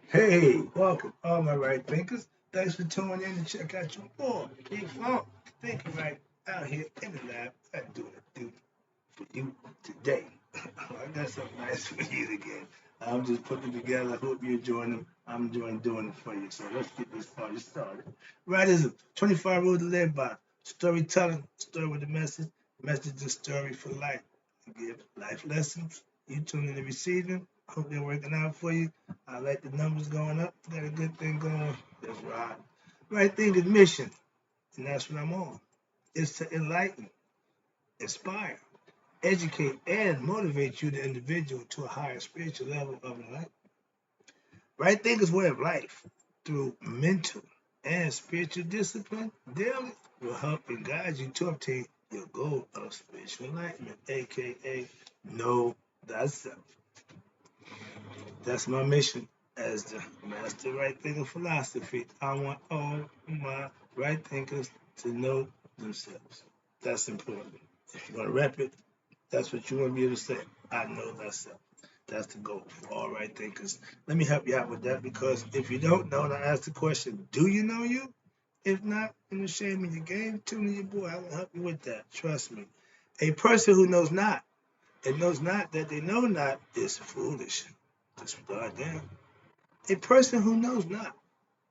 Hey, welcome, all my right thinkers. Thanks for tuning in to check out your boy, Big Funk. Thinking right out here in the lab. I do what I do for you today. I got something nice for you again. I'm just putting it together. I hope you're enjoying them. I'm enjoying doing it for you. So let's get this party started. Rightism, 25 rules to live by. Storytelling, story with a message and story for life. I give life lessons. You tune in to receiving. Hope they're working out for you. I like the numbers going up. Got a good thing going. That's right. Right thing is mission, and that's what I'm on. It's to enlighten, inspire, educate, and motivate you, the individual, to a higher spiritual level of enlightenment. Right thinkers way of life through mental and spiritual discipline daily will help and guide you to obtain your goal of spiritual enlightenment, aka know thyself. That's my mission as the master right thinker philosophy. I want all my right thinkers to know themselves. That's important. If you're gonna rep it, that's what you want to be able to say. I know thyself. That's the goal for all right thinkers. Let me help you out with that because if you don't know, and I ask the question, do you know you? If not, in the shame of your game, tune in your boy. I will help you with that. Trust me. A person who knows not and knows not that they know not is foolish. Disregard them. A person who knows not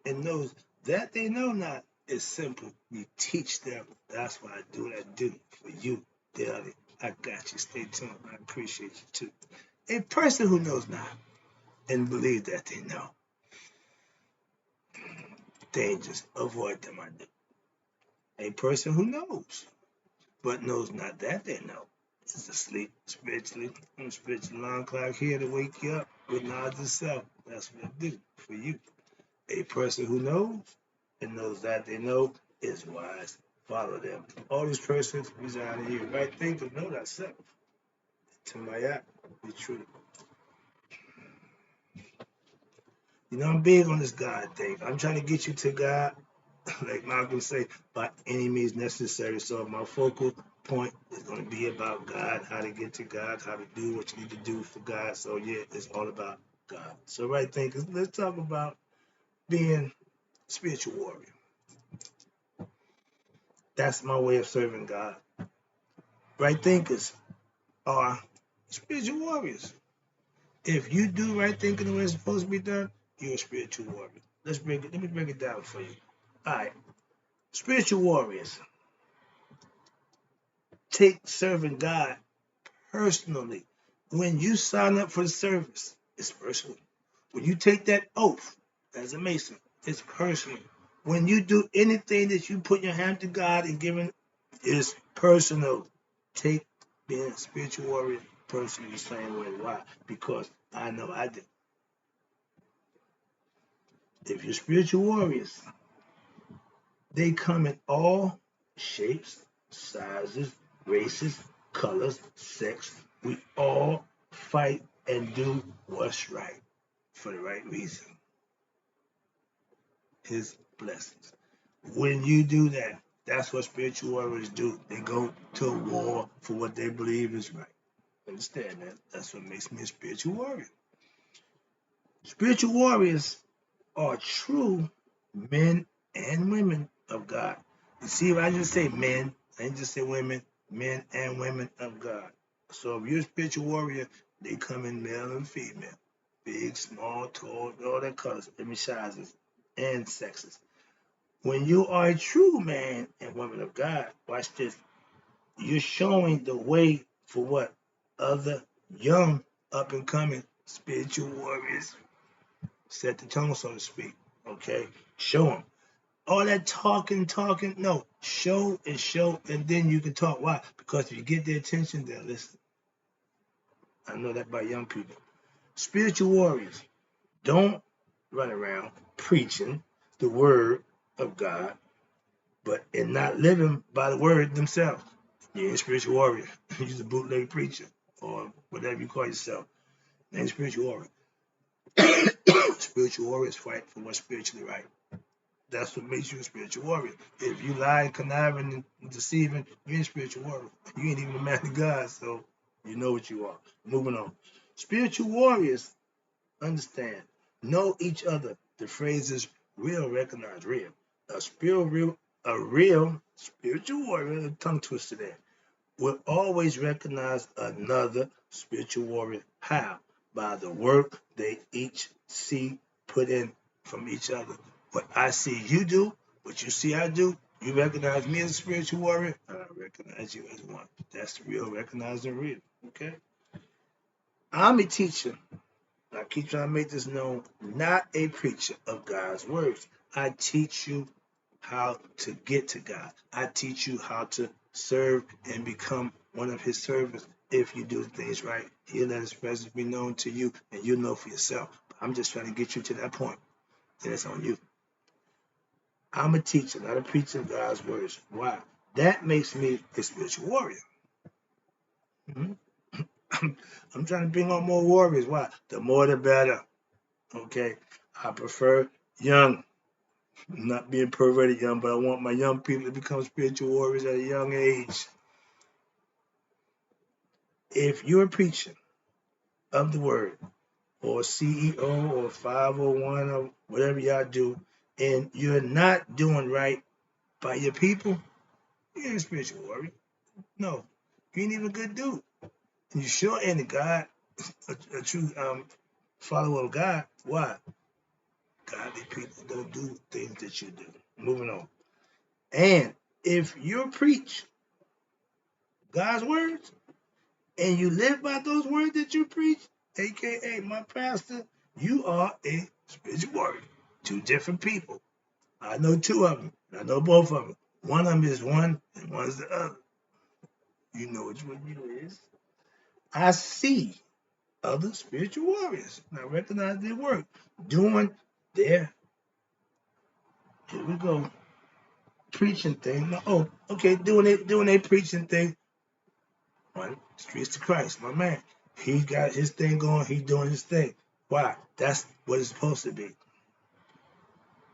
and knows that they know not is simple. You teach them. That's why I do what I do for you daily. I got you. Stay tuned. I appreciate you too. A person who knows not and believes that they know. Dangers. Avoid them. I do. A person who knows but knows not that they know is asleep spiritually. I'm spiritual alarm clock here to wake you up with knowledge of self. That's what I do for you. A person who knows and knows that they know is wise. Follow them. All these persons reside in you. Right think know thyself. To my app, be true. You know, I'm big on this God thing. I'm trying to get you to God, like Malcolm say, by any means necessary. So my focal point is going to be about God, how to get to God, how to do what you need to do for God. So yeah, it's all about God. So right thinkers, let's talk about being spiritual warrior. That's my way of serving God. Right thinkers are spiritual warriors. If you do right thinking the way it's supposed to be done, you're a spiritual warrior. Let me break it down for you. All right. Spiritual warriors take serving God personally. When you sign up for the service, it's personal. When you take that oath as a Mason, it's personal. When you do anything that you put your hand to God and giving, it's personal. Take being a spiritual warrior personally the same way. Why? Because I know I did. If you're spiritual warriors, they come in all shapes, sizes, races, colors, sex. We all fight and do what's right for the right reason. His blessings. When you do that, that's what spiritual warriors do. They go to war for what they believe is right. Understand that? That's what makes me a spiritual warrior. Spiritual warriors are true men and women of God. You see, I just say men, I didn't just say women, men and women of God. So if you're a spiritual warrior, they come in male and female, big, small, tall, all that colors, every sizes and sexes. When you are a true man and woman of God, watch this. You're showing the way for what other young, up and coming spiritual warriors set the tone, so to speak. Okay, show them. All that talking, no. Show and show, and then you can talk. Why? Because if you get their attention, they'll listen. I know that by young people. Spiritual warriors don't run around preaching the word of God, but and not living by the word themselves. You're a spiritual warrior. You're a bootleg preacher, or whatever you call yourself. You're a spiritual warrior. Spiritual warriors fight for what's spiritually right. That's what makes you a spiritual warrior. If you lie, conniving, and deceiving, you ain't a spiritual warrior. You ain't even a man of God, so you know what you are. Moving on. Spiritual warriors understand know each other. The phrase is real, recognize real. A real spiritual warrior, a tongue twister there, will always recognize another spiritual warrior. How? By the work they each see put in from each other. What I see you do, what you see I do, you recognize me as a spiritual warrior, and I recognize you as one. That's the real, recognizing real. Okay? I'm a teacher. I keep trying to make this known, not a preacher of God's words. I teach you how to get to God. I teach you how to serve and become one of his servants. If you do things right, he'll let his presence be known to you and you'll know for yourself. But I'm just trying to get you to that point. And it's on you. I'm a teacher, not a preacher of God's words. Why? That makes me a spiritual warrior. Mm-hmm. I'm trying to bring on more warriors. Why? The more the better. Okay? I prefer young. I'm not being perverted young, but I want my young people to become spiritual warriors at a young age. If you're preaching of the word, or CEO, or 501, or whatever y'all do, and you're not doing right by your people, you ain't a spiritual warrior. No, you ain't even a good dude. And you sure ain't a God, a true follower of God. Why? Godly people don't do things that you do. Moving on. And if you preach God's words and you live by those words that you preach, aka my pastor, you are a spiritual warrior. Two different people. I know two of them. I know both of them. One of them is one and one's the other. You know which one you is. I see other spiritual warriors. And I recognize their work. Doing their, here we go, preaching thing. Oh, okay, doing a preaching thing. One, streets to Christ, my man. He got his thing going, he's doing his thing. Why? That's what it's supposed to be.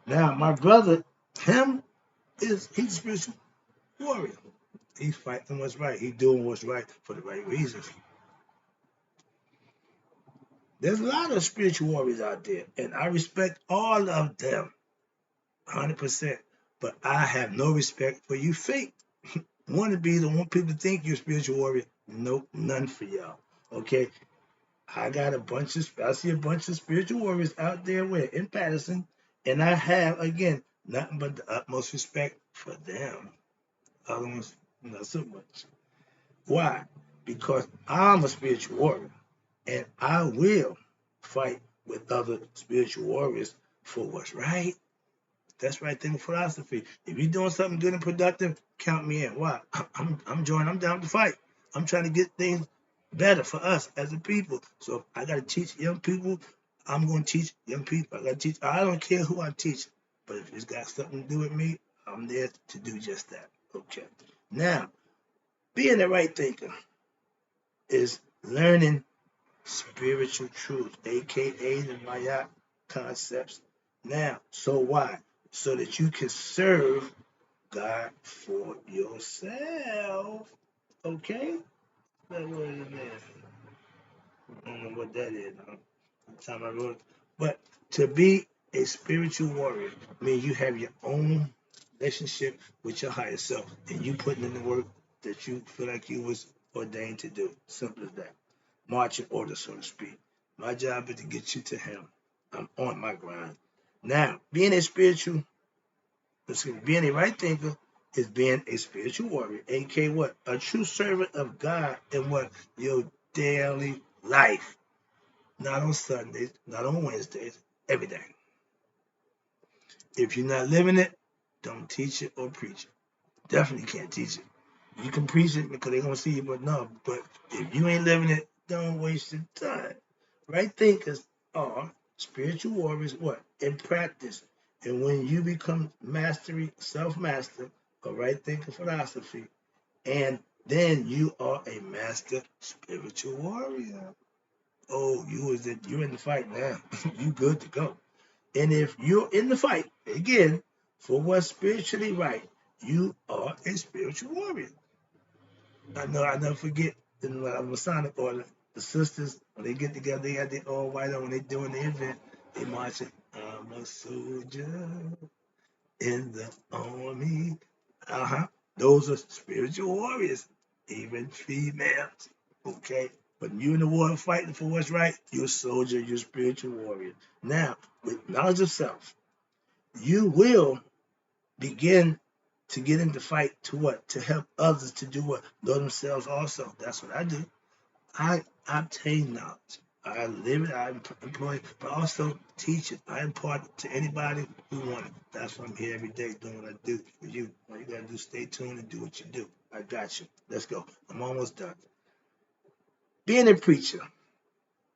Now, my brother, he's a spiritual warrior. He's fighting what's right. He's doing what's right for the right reasons. There's a lot of spiritual warriors out there, and I respect all of them, 100%. But I have no respect for you fake. Want to be the one people think you're a spiritual warrior. Nope, none for y'all. Okay? I see a bunch of spiritual warriors out there in Patterson, and I have, again, nothing but the utmost respect for them. Other ones, not so much. Why? Because I'm a spiritual warrior, and I will fight with other spiritual warriors for what's right. That's right thing philosophy. If you're doing something good and productive, count me in. Why? I'm joining. I'm down to fight. I'm trying to get things better for us as a people. So if I got to teach young people, I'm going to teach young people. I got to teach. I don't care who I teach, but if it's got something to do with me, I'm there to do just that. Okay. Now, being the right thinker is learning spiritual truth, aka the Maya concepts. Now, so why? So that you can serve God for yourself. Okay? That word in there. I don't know what that is. The time I wrote it. But to be a spiritual warrior means you have your own relationship with your higher self and you putting in the work that you feel like you was ordained to do. Simple as that. Marching order, so to speak. My job is to get you to him. I'm on my grind. Now, being a right thinker is being a spiritual warrior, aka what? A true servant of God in what? Your daily life. Not on Sundays, not on Wednesdays, every day. If you're not living it, don't teach it or preach it. Definitely can't teach it. You can preach it because they're going to see you, but no. But if you ain't living it, don't waste your time. Right thinkers are spiritual warriors, what? In practice. And when you become self-master, a right thinker philosophy, and then you are a master spiritual warrior. Oh, you're in the fight now. You good to go. And if you're in the fight, again, for what's spiritually right, you are a spiritual warrior. I never forget in the Masonic order, the sisters, when they get together, they got their all white on when they doing the event. They marching. I'm a soldier in the army. Those are spiritual warriors, even females. Okay? But you in the war fighting for what's right, you're a soldier, you're a spiritual warrior. Now, with knowledge of self, you will begin to get into fight to what? To help others to do what? Know themselves also. That's what I do. I obtain knowledge. I live it, I employ it, but also teach it. I impart it to anybody who wants it. That's why I'm here every day doing what I do for you. All you gotta do is stay tuned and do what you do. I got you. Let's go. I'm almost done. Being a preacher,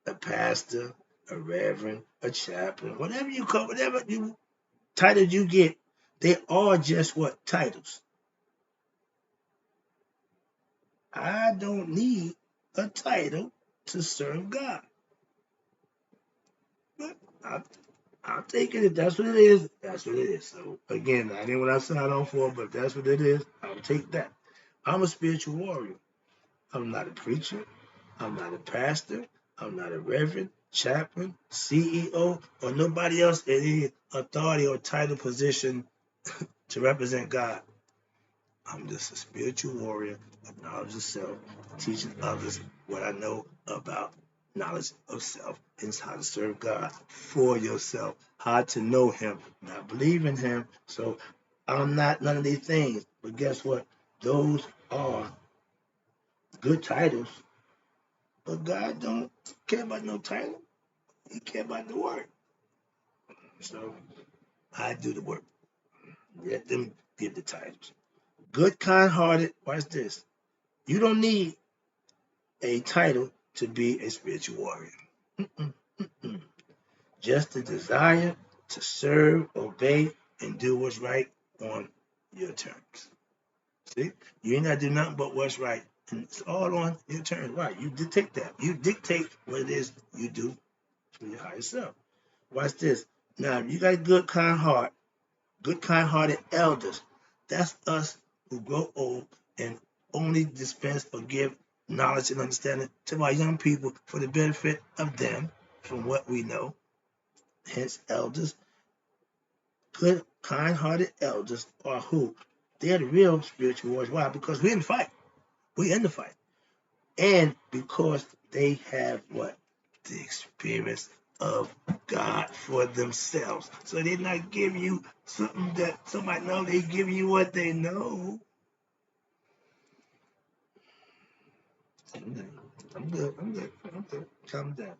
a pastor, a reverend, a chaplain, whatever you call, whatever you titles you get, they are just what? Titles. I don't need a title to serve God. But I'll take it. If that's what it is, that's what it is. So again, that ain't what I signed on for, but if that's what it is, I'll take that. I'm a spiritual warrior. I'm not a preacher. I'm not a pastor. I'm not a reverend, chaplain, CEO, or nobody else in any authority or title position to represent God. I'm just a spiritual warrior of knowledge of self, teaching others what I know about knowledge of self and how to serve God for yourself, how to know Him, not believe in Him. So I'm not none of these things. But guess what? Those are good titles, but God don't care about no title. He care about the work. So I do the work. Let them give the titles. Good, kind-hearted. Watch this. You don't need a title to be a spiritual warrior. Mm-mm, mm-mm. Just the desire to serve, obey, and do what's right on your terms. See, you ain't gotta do nothing but what's right, and it's all on your terms. Right? You dictate that. You dictate what it is you do for your higher self. Watch this. Now, if you got a good, kind heart, good, kind-hearted elders. That's us who grow old and only dispense or give knowledge and understanding to our young people for the benefit of them from what we know. Hence, elders, good, kind-hearted elders are who? They're the real spiritual warriors. Why? Because we're in the fight. We're in the fight. And because they have what? The experience of God for themselves. So they're not giving you something that somebody know, they give you what they know. I'm good. I'm good. I'm good. I'm good. Calm down.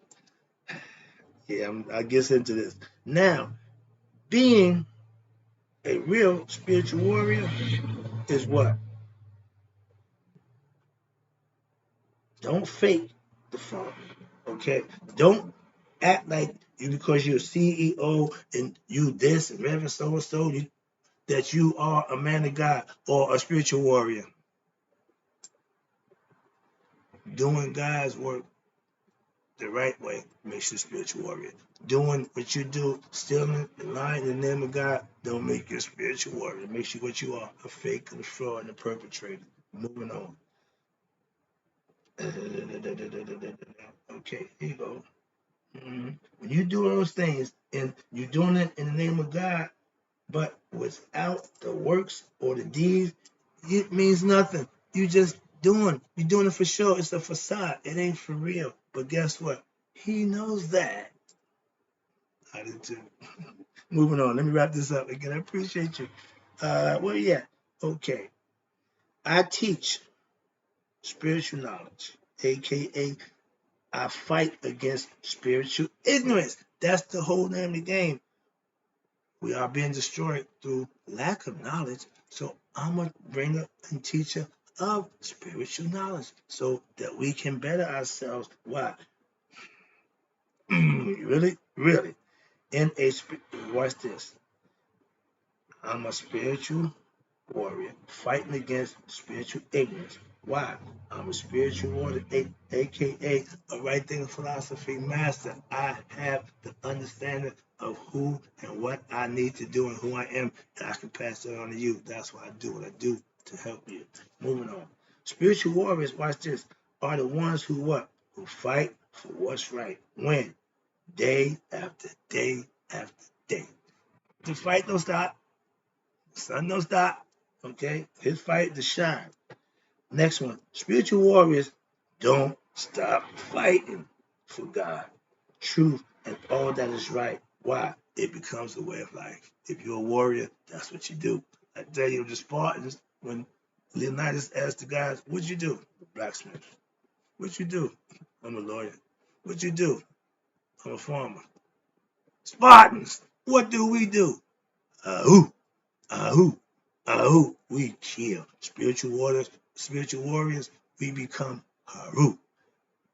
Yeah, I guess into this. Now, being a real spiritual warrior is what? Don't fake the funk. Okay? Don't act like you because you're a CEO and you this and Reverend so and so that you are a man of God or a spiritual warrior. Doing God's work the right way makes you a spiritual warrior. Doing what you do, stealing and lying in the name of God, don't make you a spiritual warrior. It makes you what you are, a fake and a fraud and a perpetrator. Moving on. Okay, here you go. When you do those things and you're doing it in the name of God, but without the works or the deeds, it means nothing. You're doing it for sure. It's a facade. It ain't for real. But guess what? He knows that. I do too. Moving on. Let me wrap this up again. I appreciate you. Where you at? Okay. I teach spiritual knowledge, aka I fight against spiritual ignorance. That's the whole name of the game. We are being destroyed through lack of knowledge. So I'm a bringer and teacher of spiritual knowledge so that we can better ourselves. Why? Really? Really? Watch this. I'm a spiritual warrior fighting against spiritual ignorance. Why? I'm a spiritual warrior, aka a right thinking philosophy master. I have the understanding of who and what I need to do and who I am, and I can pass it on to you. That's why I do what I do to help you. Moving on. Spiritual warriors, watch this, are the ones who what? Who fight for what's right. When? day after day after day. The fight don't stop. The sun don't stop. Okay? His fight to shine. Next one. Spiritual warriors don't stop fighting for God, truth, and all that is right. Why? It becomes a way of life. If you're a warrior, that's what you do. I tell you, the Spartans, when Leonidas asked the guys, what'd you do? The blacksmith. What you do? I'm a lawyer. What you do? I'm a farmer. Spartans, what do we do? Who? Who? Who? We kill. Spiritual warriors, we become Haru.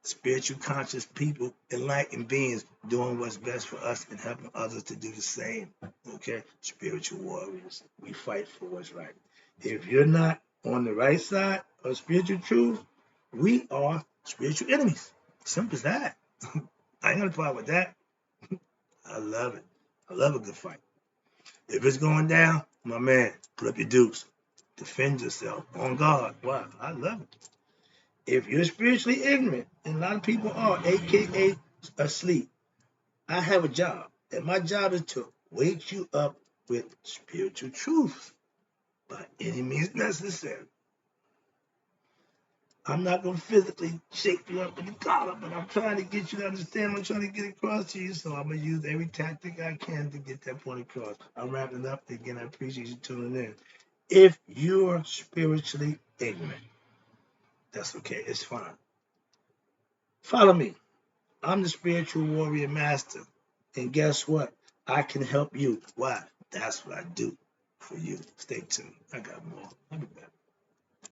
Spiritual conscious people, enlightened beings, doing what's best for us and helping others to do the same. Okay? Spiritual warriors, we fight for what's right. If you're not on the right side of spiritual truth, we are spiritual enemies. Simple as that. I ain't got a problem with that. I love it. I love a good fight. If it's going down, my man, put up your dukes. Defend yourself on guard. Wow, I love it. If you're spiritually ignorant, and a lot of people are, aka asleep, I have a job. And my job is to wake you up with spiritual truth by any means necessary. I'm not going to physically shake you up in the collar, but I'm trying to get you to understand what I'm trying to get across to you. So I'm going to use every tactic I can to get that point across. I'm wrapping up. Again, I appreciate you tuning in. If you're spiritually ignorant, that's okay. It's fine. Follow me. I'm the spiritual warrior master. And guess what? I can help you. Why? That's what I do for you. Stay tuned. I got more. I'll be back.